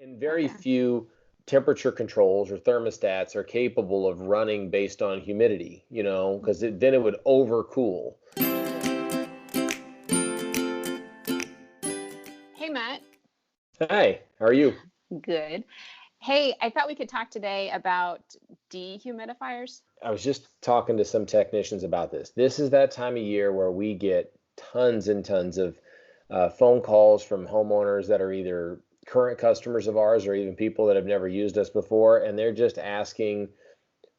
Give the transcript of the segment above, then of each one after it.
And very Okay. few temperature controls or thermostats are capable of running based on humidity, because then it would overcool. Hey, Matt. Hi, how are you? Good. Hey, I thought we could talk today about dehumidifiers. I was just talking to some technicians about this. This is that time of year where we get tons and tons of phone calls from homeowners that are either current customers of ours or even people that have never used us before, and they're just asking,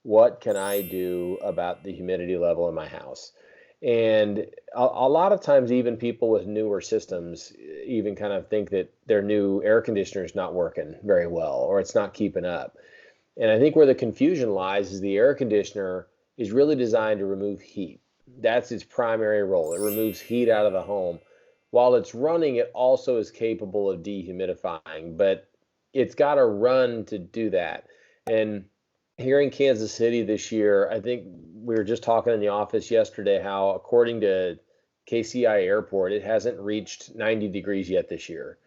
what can I do about the humidity level in my house? And a lot of times, even people with newer systems even kind of think that their new air conditioner is not working very well or it's not keeping up. And I think where the confusion lies is the air conditioner is really designed to remove heat. That's its primary role. It removes heat out of the home. While it's running, it also is capable of dehumidifying, but it's got to run to do that. And here in Kansas City this year, I think we were just talking in the office yesterday how, according to KCI Airport, it hasn't reached 90 degrees yet this year.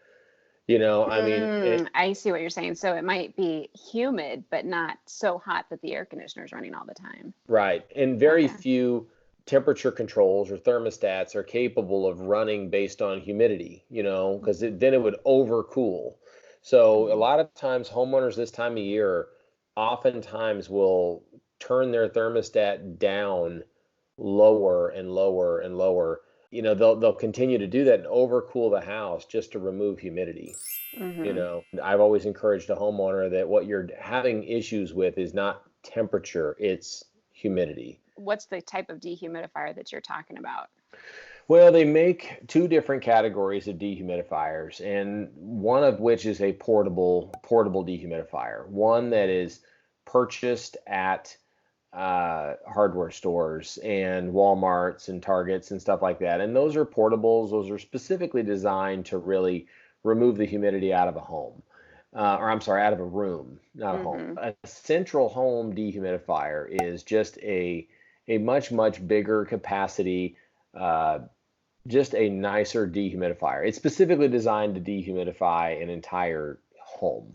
I mean, I see what you're saying. So it might be humid, but not so hot that the air conditioner is running all the time. right. And very Okay. few temperature controls or thermostats are capable of running based on humidity, because then it would overcool. So a Mhm. lot of times homeowners this time of year oftentimes will turn their thermostat down lower and lower and lower. They'll continue to do that and overcool the house just to remove humidity. Mhm. I've always encouraged a homeowner that what you're having issues with is not temperature, it's humidity. What's the type of dehumidifier that you're talking about? Well, they make two different categories of dehumidifiers, and one of which is a portable dehumidifier. One that is purchased at hardware stores and Walmarts and Targets and stuff like that. And those are portables. Those are specifically designed to really remove the humidity out of a home, or I'm sorry, out of a room, not a home. Mhm. A central home dehumidifier is just a much bigger capacity, uh, just a nicer dehumidifier. It's specifically designed to dehumidify an entire home.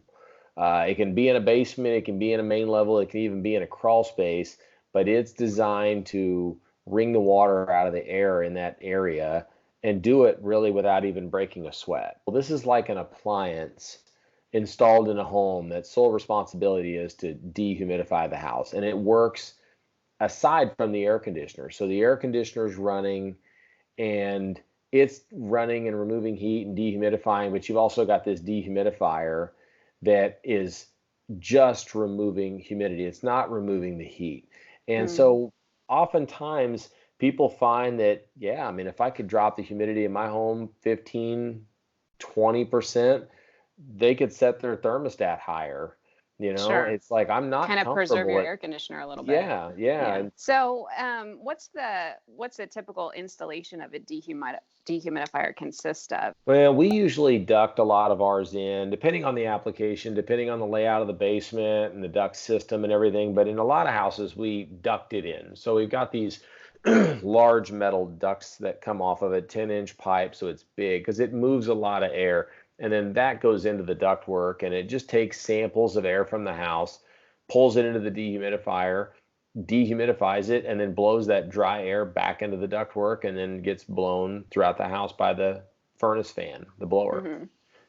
It can be in a basement, it can be in a main level, it can even be in a crawl space, but it's designed to wring the water out of the air in that area and do it really without even breaking a sweat. Well, this is like an appliance installed in a home that sole responsibility is to dehumidify the house. And it works aside from the air conditioner. So the air conditioner is running and it's running and removing heat and dehumidifying, but you've also got this dehumidifier that is just removing humidity. It's not removing the heat. And Mm. so oftentimes people find that, yeah, I mean, if I could drop the humidity in my home 15, 20%, they could set their thermostat higher. Sure. It's like I'm not Kind of preserve comfortable your at, air conditioner a little bit. yeah, yeah. Yeah. And So, what's the typical installation of a dehumidifier consist of? well, we usually duct a lot of ours in, depending on the application, depending on the layout of the basement and the duct system and everything. But in a lot of houses, we duct it in. So we've got these large metal ducts that come off of a 10-inch pipe. So it's big because it moves a lot of air. And then that goes into the duct work and it just takes samples of air from the house, pulls it into the dehumidifier, dehumidifies it, and then blows that dry air back into the ductwork and then gets blown throughout the house by the furnace fan, the blower. Hmm.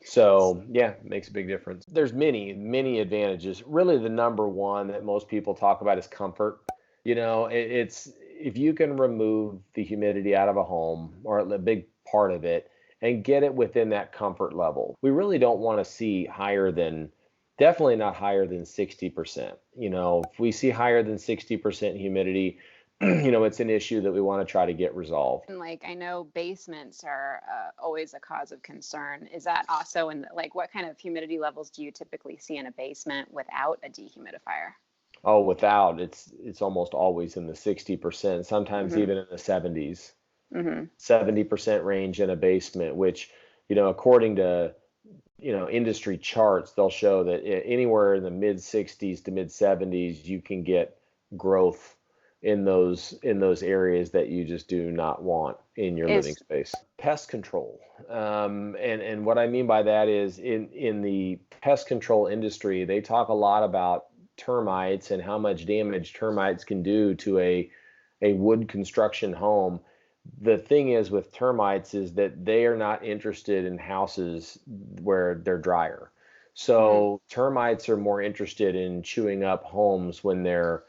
So yeah, it makes a big difference. There's many advantages. Really, the number one that most people talk about is comfort. It's if you can remove the humidity out of a home or a big part of it and get it within that comfort level. We really don't want to see higher than, definitely not higher than 60%. If we see higher than 60% humidity, it's an issue that we want to try to get resolved. And like I know basements are always a cause of concern. Is that also in like what kind of humidity levels do you typically see in a basement without a dehumidifier? Oh, without, it's almost always in the 60%, sometimes Hmm. even in the 70s, Hmm. 70% range in a basement, which, according to, industry charts, they'll show that anywhere in the mid 60s to mid 70s, you can get growth in those areas that you just do not want in your living space. Pest control, and what I mean by that is in the pest control industry, they talk a lot about termites and how much damage termites can do to a wood construction home. The thing is with termites is that they are not interested in houses where they're drier. So termites are more interested in chewing up homes when they're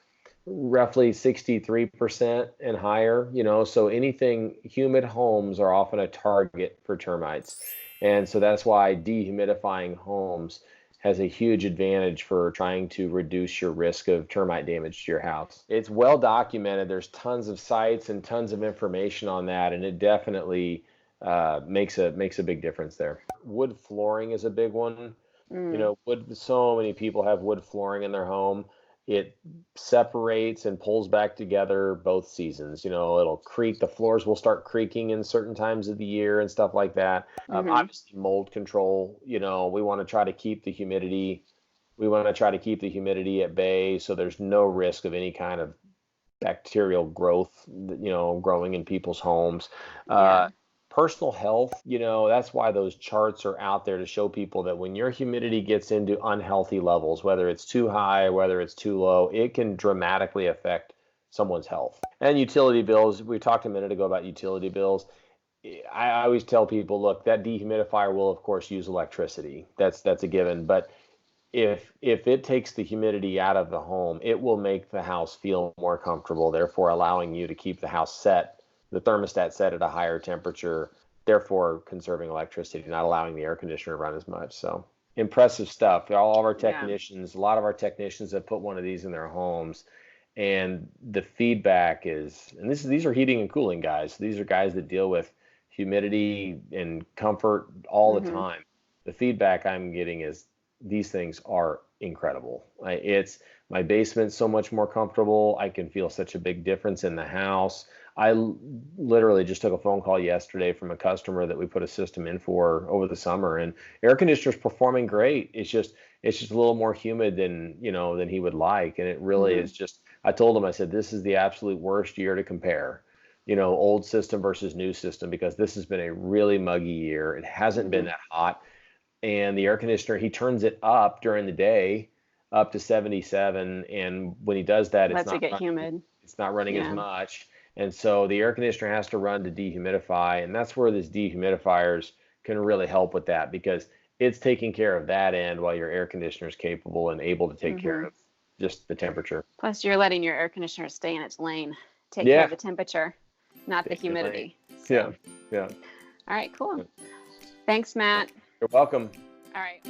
roughly 63% and higher, so anything humid homes are often a target for termites. And so that's why dehumidifying homes has a huge advantage for trying to reduce your risk of termite damage to your house. It's well documented. There's tons of sites and tons of information on that, and it definitely makes a big difference there. Wood flooring is a big one. So many people have wood flooring in their home. It separates and pulls back together both seasons. It'll creak. The floors will start creaking in certain times of the year and stuff like that. Obviously, mold control. We want to try to keep the humidity. We want to try to keep the humidity at bay, so there's no risk of any kind of bacterial growth, growing in people's homes. Personal health, that's why those charts are out there to show people that when your humidity gets into unhealthy levels, whether it's too high, whether it's too low, it can dramatically affect someone's health. And utility bills, we talked a minute ago about utility bills. I always tell people, look, that dehumidifier will of course use electricity. That's a given. But if it takes the humidity out of the home, it will make the house feel more comfortable, therefore allowing you to keep the house set, the thermostat set at a higher temperature, therefore conserving electricity, not allowing the air conditioner to run as much. So impressive stuff. All of our technicians, a lot of our technicians have put one of these in their homes, and the feedback is, and these are heating and cooling guys. These are guys that deal with humidity and comfort all the time. The feedback I'm getting is these things are incredible. My basement's so much more comfortable. I can feel such a big difference in the house. I literally just took a phone call yesterday from a customer that we put a system in for over the summer, and air conditioner's performing great. It's just a little more humid than he would like, and it really is just. I told him, I said, this is the absolute worst year to compare, old system versus new system, because this has been a really muggy year. It hasn't been that hot, and the air conditioner, he turns it up during the day up to 77, and when he does that, lets it get humid. It's not running as much. And so the air conditioner has to run to dehumidify, and that's where these dehumidifiers can really help with that, because it's taking care of that end while your air conditioner is capable and able to take care of just the temperature. Plus, you're letting your air conditioner stay in its lane, take care of the temperature, not the humidity. So. Yeah. All right, cool. Thanks, Matt. You're welcome. All right.